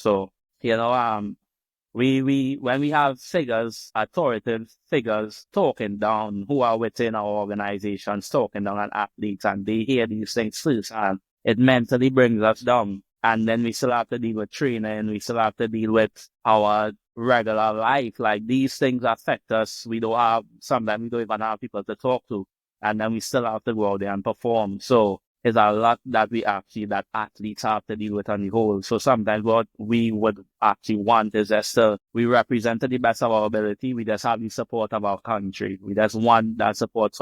So, we when we have figures, authoritative figures talking down who are within our organizations, talking down on athletes, and they hear these things first, and it mentally brings us down. And then we still have to deal with training, we still have to deal with our regular life. Like, these things affect us. Sometimes we don't even have people to talk to, and then we still have to go out there and perform. So there's a lot that athletes have to deal with on the whole. So sometimes what we would actually want is just we represent to the best of our ability. We just have the support of our country. We just want that support.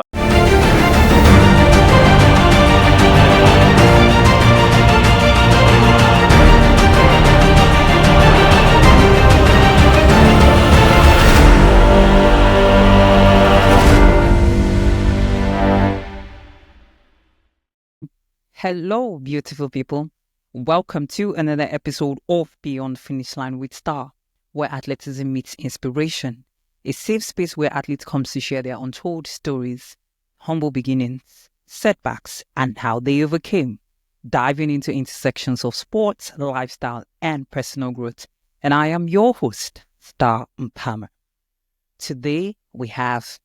Hello, beautiful people. Welcome to another episode of Beyond Finish Line with Star, where athleticism meets inspiration. A safe space where athletes come to share their untold stories, humble beginnings, setbacks, and how they overcame, diving into intersections of sports, lifestyle, and personal growth. And I am your host, Star Mpama. Today, we have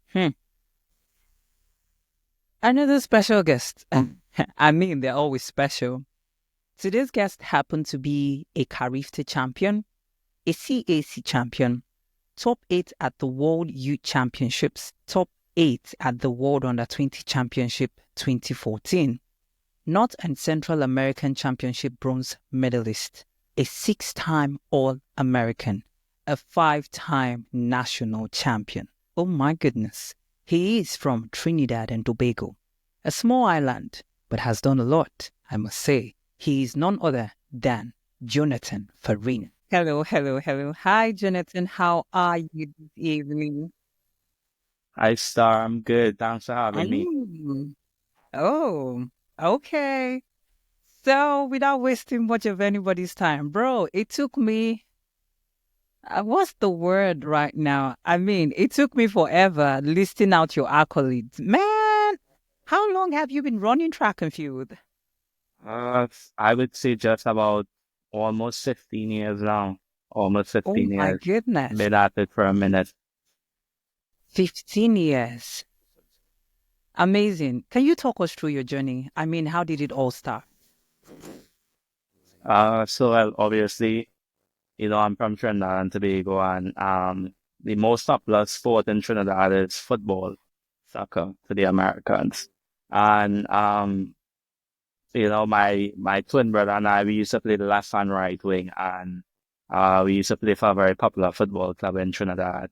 another special guest. I mean, they're always special. Today's guest happened to be a Carifte champion, a CAC champion, top 8 at the World Youth Championships, top 8 at the World Under-20 Championship 2014, North and Central American Championship bronze medalist, a 6-time All-American, a 5-time national champion. Oh my goodness. He is from Trinidad and Tobago, a small island, but has done a lot, I must say. He is none other than Jonathan Farinha. Hello. Hi, Jonathan. How are you this evening? Hi, Star. I'm good. Thanks for having me. Oh, okay. So, without wasting much of anybody's time, bro, it took me... what's the word right now? I mean, it took me forever listing out your accolades. Man, how long have you been running track and field? I would say just about almost 15 years now. Almost 15 Oh my years. goodness. Been at it for a minute. 15 years. Amazing. Can you talk us through your journey? I mean, how did it all start? Obviously, I'm from Trinidad and Tobago, and the most popular sport in Trinidad is football, soccer to the Americans. And my twin brother and I, we used to play the left and right wing, and we used to play for a very popular football club in Trinidad.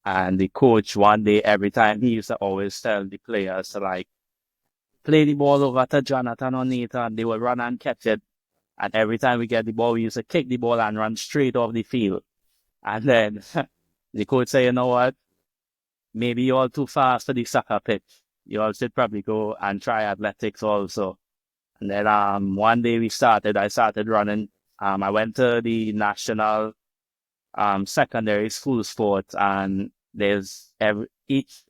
And the coach, one day, every time, he used to always tell the players to play the ball over to Jonathan or Nathan. They would run and catch it. And every time we get the ball, we used to kick the ball and run straight off the field. And then the coach said, you know what? Maybe you're all too fast for the soccer pitch. You all should probably go and try athletics also. And then one day I started running. I went to the national secondary school sports, and there's each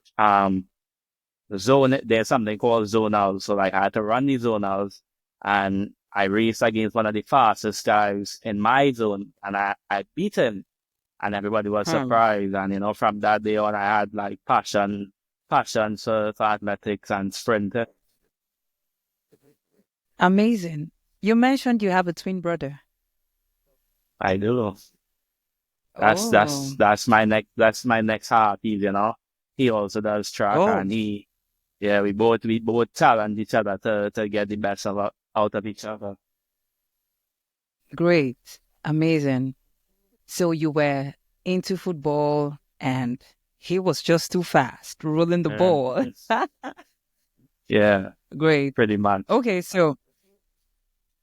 zone, there's something called zonals. So I had to run the zonals, and I raced against one of the fastest guys in my zone, and I beat him, and everybody was surprised. And from that day on, I had passion for athletics and sprint. Amazing. You mentioned you have a twin brother. I do. That's my next heartbeat. He also does track, and we both challenge each other to get the best out of each other. Great. Amazing. So you were into football, and he was just too fast, rolling the ball. Yeah. Great. Pretty much. Okay, so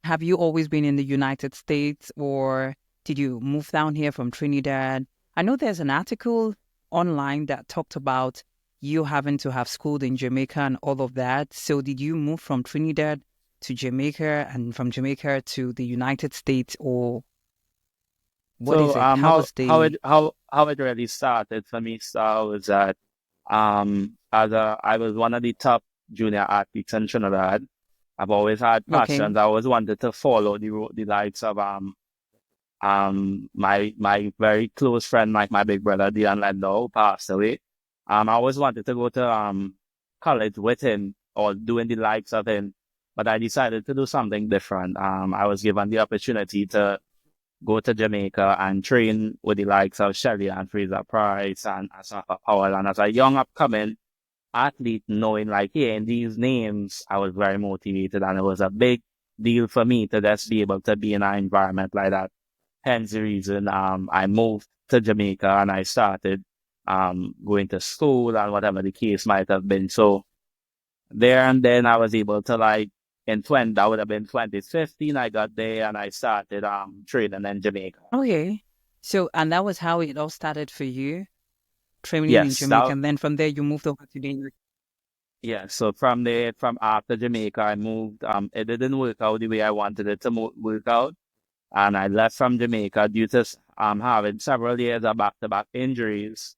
have you always been in the United States, or did you move down here from Trinidad? I know there's an article online that talked about you having to have schooled in Jamaica and all of that. So did you move from Trinidad to Jamaica and from Jamaica to the United States, or what is it? How it really started for me was that I was one of the top junior athletes in Trinidad. I've always had passions. I always wanted to follow the likes of My very close friend, like my big brother, Dion Lendo, passed away. I always wanted to go to college with him or doing the likes of him, but I decided to do something different. I was given the opportunity to go to Jamaica and train with the likes of Shelley and Fraser Price and Asafa Powell. And as a young upcoming athlete, knowing like, hearing these names, I was very motivated, and it was a big deal for me to just be able to be in an environment like that. Hence the reason I moved to Jamaica and I started going to school and whatever the case might have been. So there and then I was able to like that would have been 2015. I got there and I started training in Jamaica. Okay. So, and that was how it all started for you, training in Yes, Jamaica. And then from there, you moved over to the US. yeah. So from there, from after Jamaica, I moved. It didn't work out the way I wanted it to work out, and I left from Jamaica due to having several years of back-to-back injuries.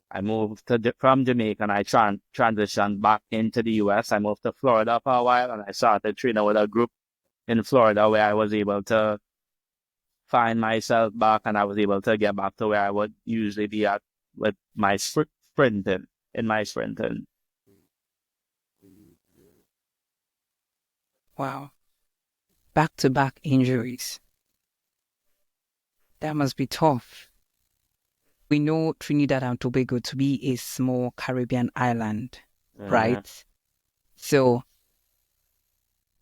I moved from Jamaica and I transitioned back into the US. I moved to Florida for a while and I started training with a group in Florida where I was able to find myself back and I was able to get back to where I would usually be at with my sprinting. Wow. Back to back injuries. That must be tough. We know Trinidad and Tobago to be a small Caribbean island, right? So,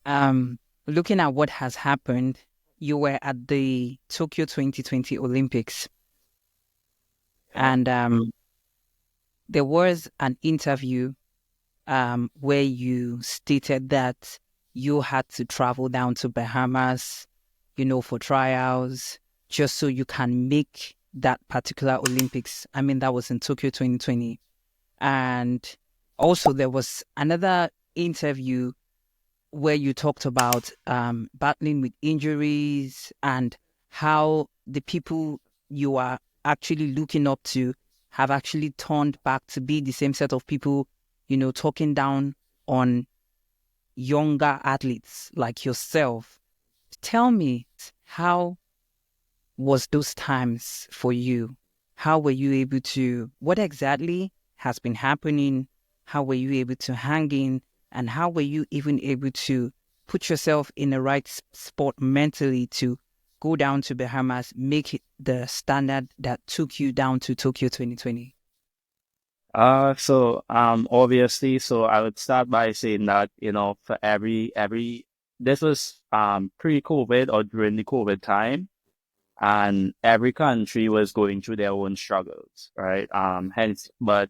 looking at what has happened, you were at the Tokyo 2020 Olympics, and there was an interview where you stated that you had to travel down to Bahamas, for trials, just so you can make that particular Olympics. I mean, that was in Tokyo 2020. And also there was another interview where you talked about battling with injuries and how the people you are actually looking up to have actually turned back to be the same set of people, talking down on younger athletes like yourself. Tell me, how was those times for you? How were you able to, what exactly has been happening? How were you able to hang in? And how were you even able to put yourself in the right spot mentally to go down to Bahamas, make it the standard that took you down to Tokyo 2020? Obviously, so I would start by saying that, for this was pre-COVID or during the COVID time, and every country was going through their own struggles, right? But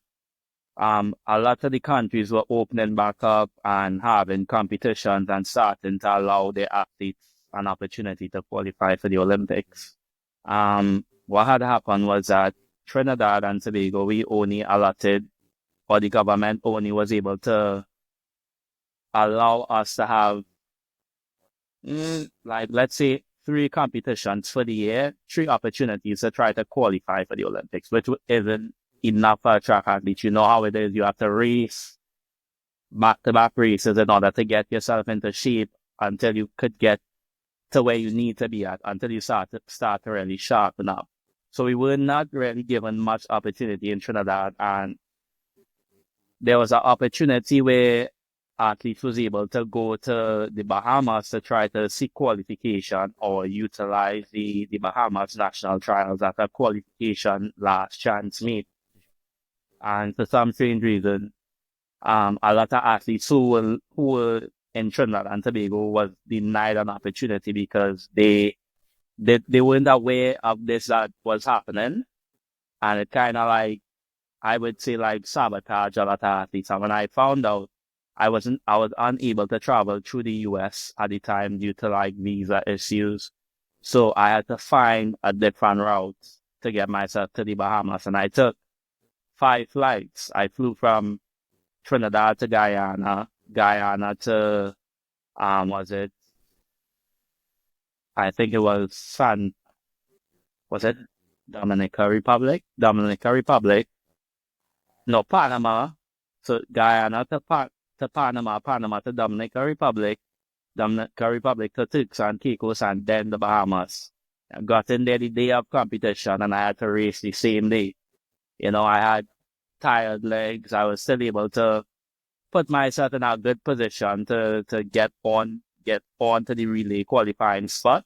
a lot of the countries were opening back up and having competitions and starting to allow their athletes an opportunity to qualify for the Olympics. What had happened was that Trinidad and Tobago, we only allotted, or the government only was able to allow us to have, like, let's say, 3 competitions for the year, 3 opportunities to try to qualify for the Olympics, which isn't enough for a track athlete. You know how it is. You have to race back-to-back races in order to get yourself into shape until you could get to where you need to be at, until you start to really sharpen up. So we were not really given much opportunity in Trinidad, and there was an opportunity where athletes was able to go to the Bahamas to try to seek qualification or utilize the Bahamas national trials as a qualification last chance meet. And for some strange reason, a lot of athletes who were in Trinidad and Tobago was denied an opportunity because they weren't aware of this that was happening, and it kind of like, I would say, like, sabotage a lot of athletes. And when I found out, I was unable to travel through the US at the time due to like visa issues. So I had to find a different route to get myself to the Bahamas, and I took 5 flights. I flew from Trinidad to Guyana, Guyana to was it? I think it was it Dominica Republic? Dominica Republic. No, Panama. So Guyana to Panama, Panama to Dominica Republic, Dominica Republic to Turks and Caicos, and then the Bahamas. I got in there the day of competition and I had to race the same day. I had tired legs. I was still able to put myself in a good position to get on to the relay qualifying spot.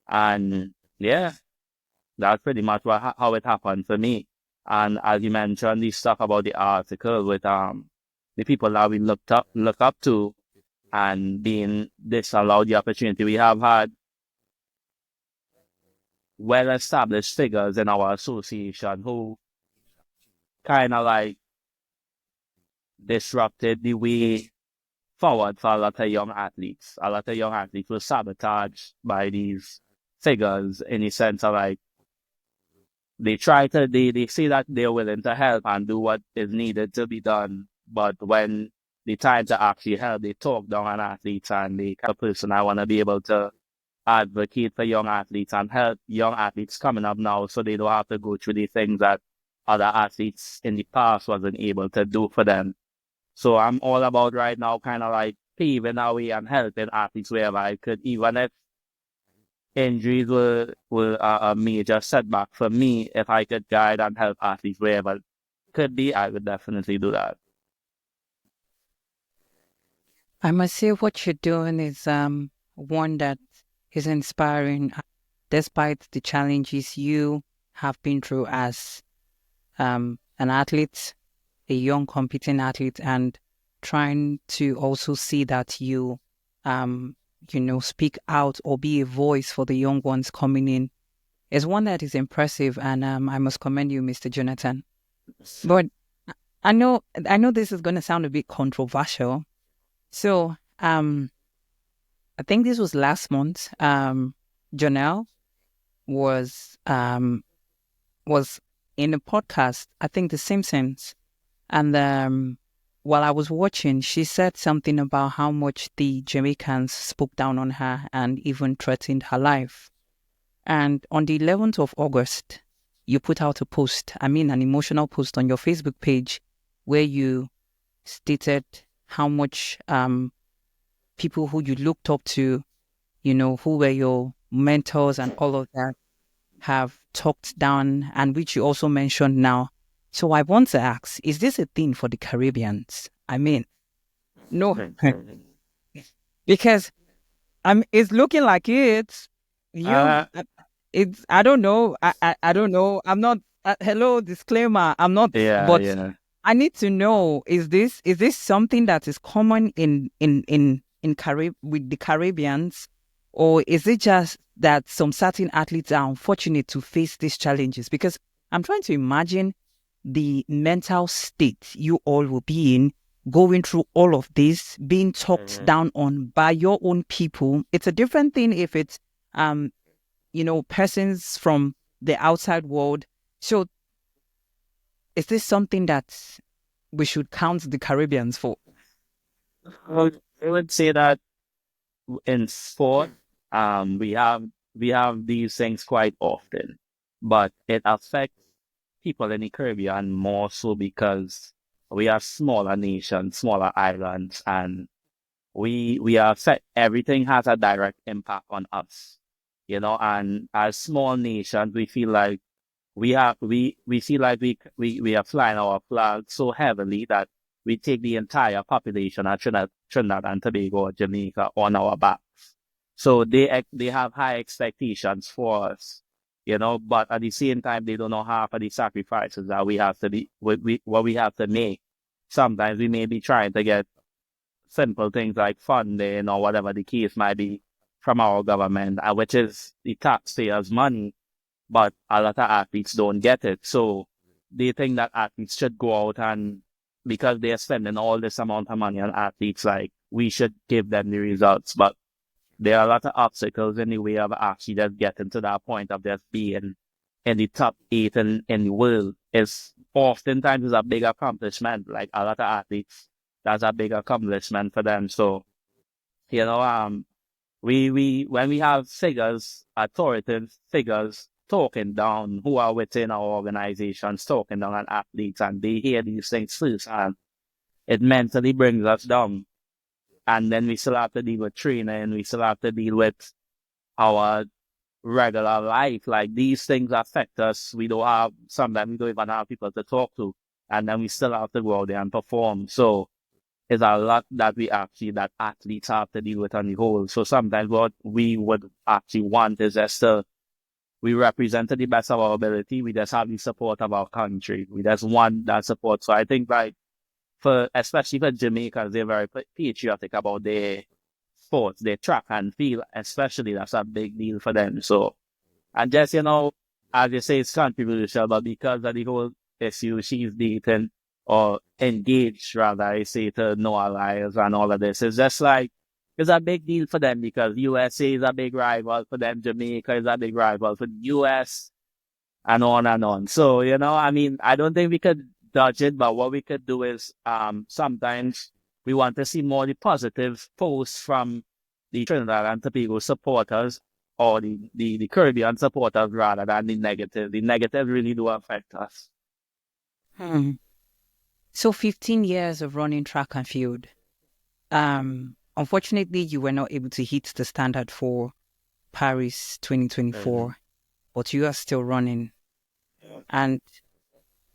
And yeah, that's pretty much how it happened for me. And as you mentioned, the stuff about the article with the people that we look up to and being disallowed the opportunity. We have had well established figures in our association who kind of like disrupted the way forward for a lot of young athletes. A lot of young athletes were sabotaged by these figures in the sense of like they say that they're willing to help and do what is needed to be done. But when the time to actually help, they talk down on athletes and the kind of person I want to be able to advocate for young athletes and help young athletes coming up now so they don't have to go through the things that other athletes in the past wasn't able to do for them. So I'm all about right now kind of like paving our way and helping athletes wherever I could, even if injuries were a major setback for me. If I could guide and help athletes wherever it could be, I would definitely do that. I must say what you're doing is one that is inspiring despite the challenges you have been through as an athlete, a young competing athlete, and trying to also see that you speak out or be a voice for the young ones coming in is one that is impressive, and I must commend you, Mr. Jonathan. But I know this is going to sound a bit controversial. So I think this was last month. Janelle was in a podcast, I think The Simpsons, and while I was watching, she said something about how much the Jamaicans spoke down on her and even threatened her life. And on the 11th of August, you put out a post, an emotional post on your Facebook page where you stated how much people who you looked up to, who were your mentors and all of that, have talked down, and which you also mentioned now. So I want to ask, is this a thing for the Caribbeans? No, because it's looking like it's you. It's I don't know. I don't know. I'm not. Hello, disclaimer. I'm not. Yeah, But yeah. I need to know: is this something that is common in with the Caribbeans, or is it just that some certain athletes are unfortunate to face these challenges? Because I'm trying to imagine the mental state you all will be in going through all of this, being talked down on by your own people. It's a different thing if it's persons from the outside world. So is this something that we should count the Caribbeans for? Well, I would say that in sport, we have these things quite often, but it affects people in the Caribbean more so because we are smaller nations, smaller islands, and we are affect everything has a direct impact on us. And as small nations, we feel like we feel like we are flying our flag so heavily that we take the entire population of Trinidad and Tobago or Jamaica on our backs. So they have high expectations for us, but at the same time they don't know half of the sacrifices that we have to what we have to make. Sometimes we may be trying to get simple things like funding or whatever the case might be from our government, which is the taxpayers' money, but a lot of athletes don't get it. So they think that athletes should go out and because they're spending all this amount of money on athletes, like we should give them the results. But there are a lot of obstacles in the way of actually just getting to that point of just being in the top 8 in the world. Is oftentimes is a big accomplishment. Like a lot of athletes, that's a big accomplishment for them. So, you know, we when we have figures, authoritative figures talking down who are within our organizations, talking down on athletes, and they hear these things first, and it mentally brings us down. And then we still have to deal with training, we still have to deal with our regular life. Like these things affect us. Sometimes we don't even have people to talk to, and then we still have to go out there and perform. So it's a lot that athletes have to deal with on the whole. So sometimes what we would actually want is just we represent to the best of our ability. We just have the support of our country. We just want that support. So I think like especially for Jamaicans, they're very patriotic about their sports, their track and field, especially that's a big deal for them. So, and just, as you say, it's controversial, but because of the whole issue, she's dating or engaged, rather, I say, to Noah Lyles and all of this. It's just like, it's a big deal for them because USA is a big rival for them. Jamaica is a big rival for the US and on and on. So, I mean, I don't think we could dodge it, but what we could do is sometimes we want to see more the positive posts from the Trinidad and Tobago supporters or the Caribbean supporters rather than the negative. The negative really do affect us. So 15 years of running track and field. Unfortunately, you were not able to hit the standard for Paris 2024, but you are still running. And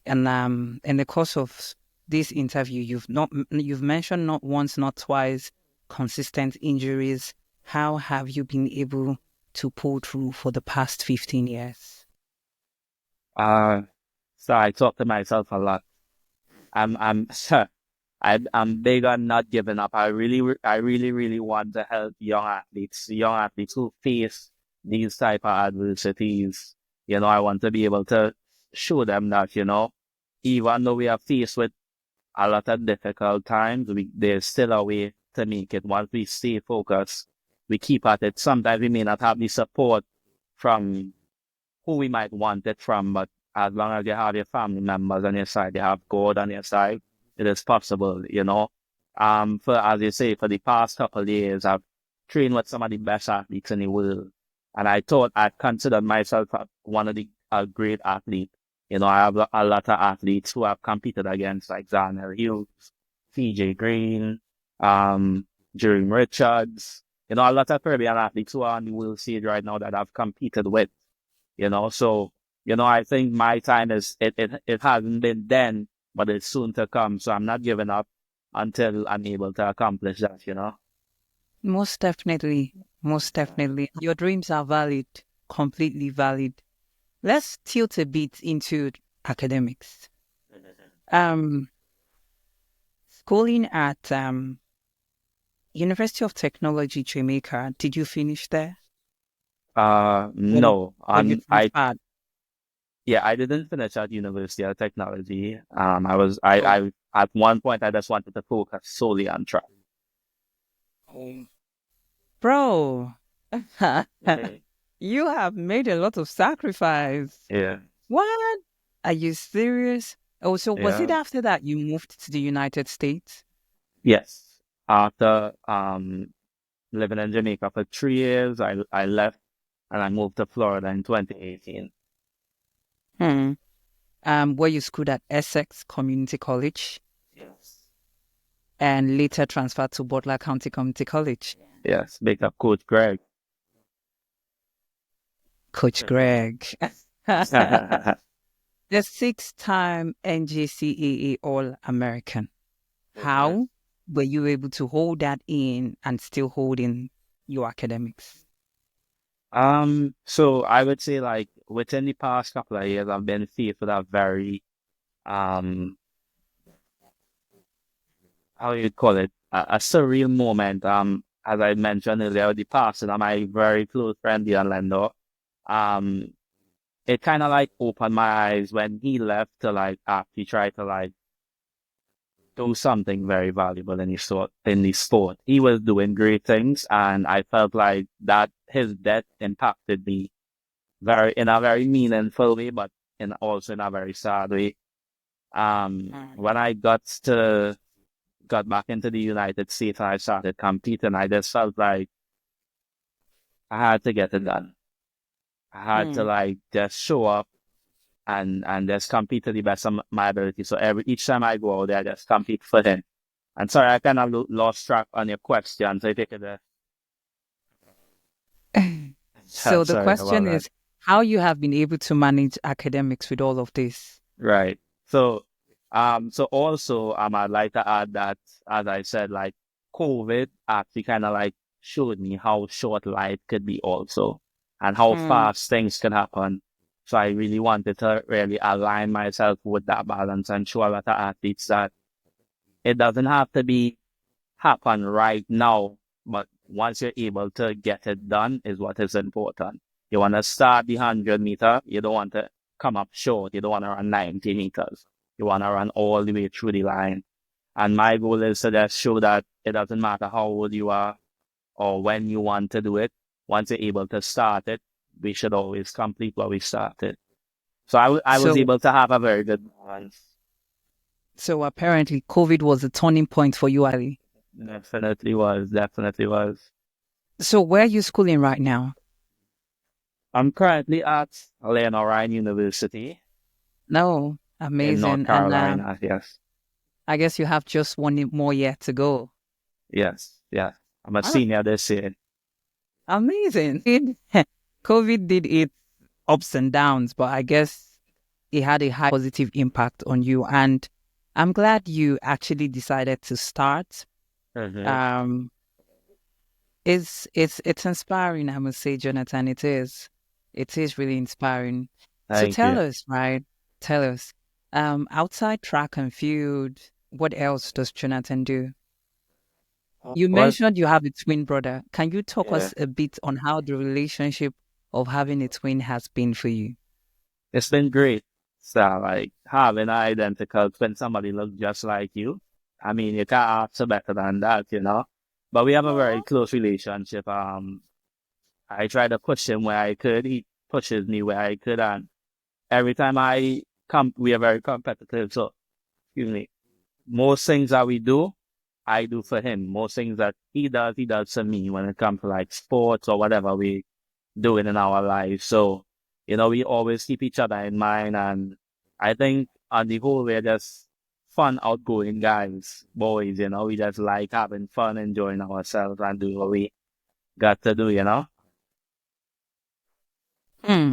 in the course of this interview, you've mentioned not once, not twice, consistent injuries. How have you been able to pull through for the past 15 years? So I talk to myself a lot. I'm big on not giving up. I really want to help young athletes who face these type of adversities. I want to be able to show them that, even though we are faced with a lot of difficult times, there's still a way to make it. Once we stay focused, we keep at it. Sometimes we may not have the support from who we might want it from, but as long as you have your family members on your side, you have God on your side, it is possible, as you say, for the past couple of years, I've trained with some of the best athletes in the world. And I considered myself one of a great athlete. I have a lot of athletes who I've competed against, like Zanel Hughes, TJ Green, Jeremy Richards, a lot of Caribbean athletes who are on the world stage right now that I've competed with, so, I think my time it hasn't been then, but it's soon to come. So I'm not giving up until I'm able to accomplish that. Most definitely. Most definitely. Your dreams are valid, completely valid. Let's tilt a bit into academics. Schooling at University of Technology, Jamaica. Did you finish there? No. Yeah, I didn't finish at University of Technology. I at one point I just wanted to focus solely on track. Bro, you have made a lot of sacrifice. Yeah. What? Are you serious? Oh, so was it after that you moved to the United States? Yes. After living in Jamaica for 3 years, I left and I moved to Florida in 2018. Where you schooled at Essex Community College? Yes. And later transferred to Butler County Community College? Yes, big up Coach Greg. Coach Greg. The 6-time NJCAA All-American. How were you able to hold that in and still hold in your academics? So I would say like within the past couple of years, I've been faced with a very, how you call it, a surreal moment. As I mentioned earlier, the passing of my very close friend, Dion Lendo. It kind of like opened my eyes when he left to like actually try to like do something very valuable in the sport. He was doing great things, and I felt like that his death impacted me in a very meaningful way, but also in a very sad way. When I got back into the United States and I started competing, I just felt like I had to get it done. I had to like just show up and just compete to the best of my ability. So each time I go out there, I just compete for him. And sorry, I kind of lost track on your question. So if you could. So the Sorry about question that. is how you have been able to manage academics with all of this. Right. So also, I'd like to add that, as I said, like COVID actually kind of like showed me how short life could be also, and how Hmm. fast things can happen. So I really wanted to really align myself with that balance and show a lot of athletes that it doesn't have to be happen right now, but once you're able to get it done is what is important. You want to start the 100 meter, you don't want to come up short, you don't want to run 90 meters. You want to run all the way through the line. And my goal is to just show that it doesn't matter how old you are or when you want to do it. Once you're able to start it, we should always complete what we started. So I was So able to have a very good balance. so apparently COVID was a turning point for you, Ali. Definitely was. So where are you schooling right now? I'm currently at Ryan University No, in North amazing. And Carolina. Yes, I guess you have just one more year to go. yes. I'm a Ah, senior this year. amazing. COVID did its ups and downs, but I guess it had a high positive impact on you. And I'm glad you actually decided to start. Mm-hmm. Um, it's inspiring, I must say, Jonathan. It is. It is really inspiring. So Thank tell you. us, right? Tell us. Outside track and field, what else does Jonathan do? You Well, mentioned you have a twin brother. Can you talk yeah, us a bit on how the relationship of having a twin has been for you? it's been great. So, like having an identical twin, somebody look just like you. I mean, you can't ask for better than that, you know. But we have a very Aw. close relationship. I try to push him where I could. He pushes me where I could, and every time I come, we are very competitive. So, excuse me. Most things that we do, I do for him. Most things that he does for me when it comes to like sports or whatever we doing in our lives. So, we always keep each other in mind. And I think on the whole, we're just fun, outgoing guys, boys, we just like having fun, enjoying ourselves and do what we got to do. Hmm.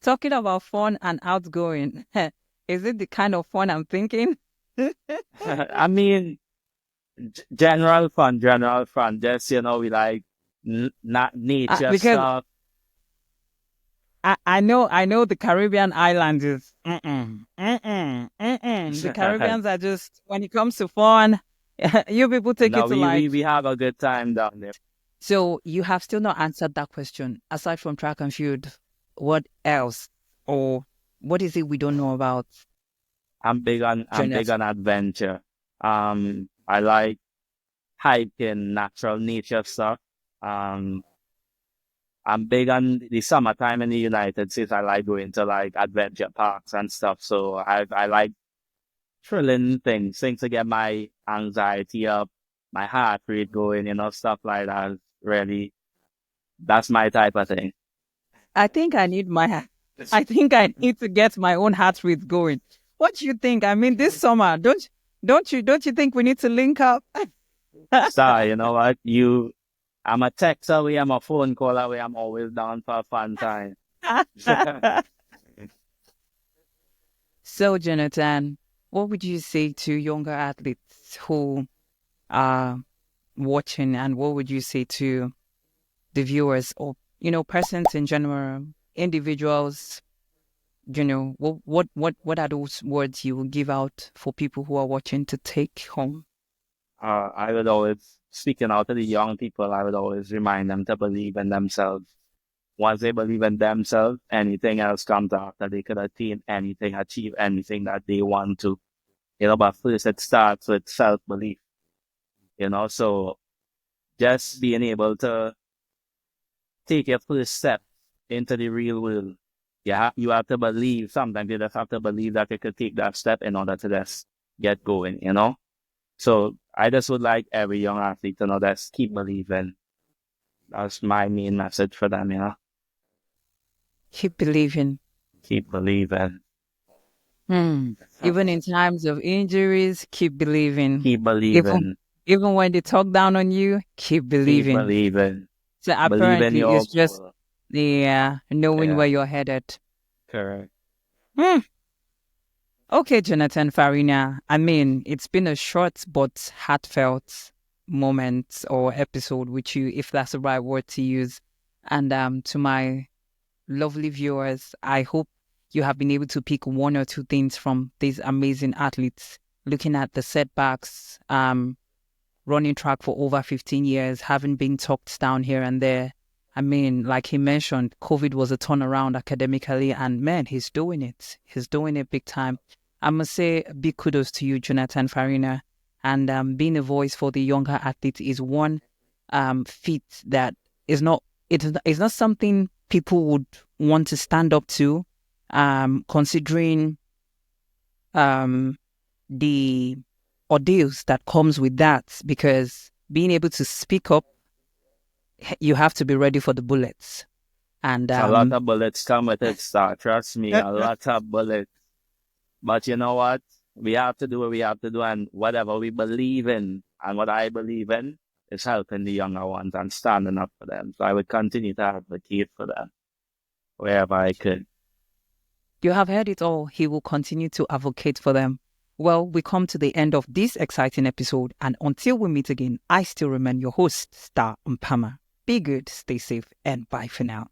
Talking about fun and outgoing, is it the kind of fun I'm thinking? I mean, general fun. Just, we like not nature Because stuff. I know the Caribbean islands is The Caribbeans are just when it comes to fun, you people take it No, to we, like. we we have a good time down there. So you have still not answered that question. Aside from track and field, what else, or what is it we don't know about I'm big Jonathan? on adventure. I like hiking, natural nature stuff. Um, I'm big on the summertime in the United States. I like going to like adventure parks and stuff. So I like thrilling things to get my anxiety up, my heart rate going, stuff like that. Really, that's my type of thing. I think I need I think I need to get my own heart rate going. What do you think? I mean, this summer, don't you think we need to link up? So, you know what? I'm a text away, I'm a phone call away, I'm always down for a fun time. So, Jonathan, what would you say to younger athletes who are watching, and what would you say to the viewers or persons in general, individuals? What are those words you will give out for people who are watching to take home? I would always, speaking out to the young people, I would always remind them to believe in themselves. Once they believe in themselves, anything else comes after. They could attain anything, achieve anything that they want to. But first it starts with self-belief, so just being able to take your first step into the real world. Yeah, you have to believe. Sometimes you just have to believe that you could take that step in order to just get going. So I just would like every young athlete to know that keep believing. That's my main message for them. Keep believing. Keep believing. Hmm. Even in times of injuries, keep believing. Keep Even believing. even when they talk down on you, keep Keep believing. believing. So Believe in apparently, your it's just goal. Yeah, knowing Yeah, where you're headed. correct. Hmm. Okay, Jonathan Farinha. I mean, it's been a short but heartfelt moment or episode with you, if that's the right word to use. And to my lovely viewers, I hope you have been able to pick one or two things from these amazing athletes, looking at the setbacks, running track for over 15 years, having been talked down here and there. I mean, like he mentioned, COVID was a turnaround academically, and man, he's doing it. He's doing it big time. I must say, big kudos to you, Jonathan Farinha. And being a voice for the younger athletes is one feat that is not, it's not something people would want to stand up to, considering um, the ordeals that comes with that, because being able to speak up, you have to be ready for the bullets. And A lot of bullets come with it, sir. Trust me, a lot of bullets. But you know what? We have to do what we have to do, and whatever we believe in, and what I believe in, is helping the younger ones and standing up for them. So I would continue to advocate for them wherever I could. you have heard it all. He will continue to advocate for them. Well, we come to the end of this exciting episode, and until we meet again, I still remain your host, Star Mpama. Be good, stay safe, and bye for now.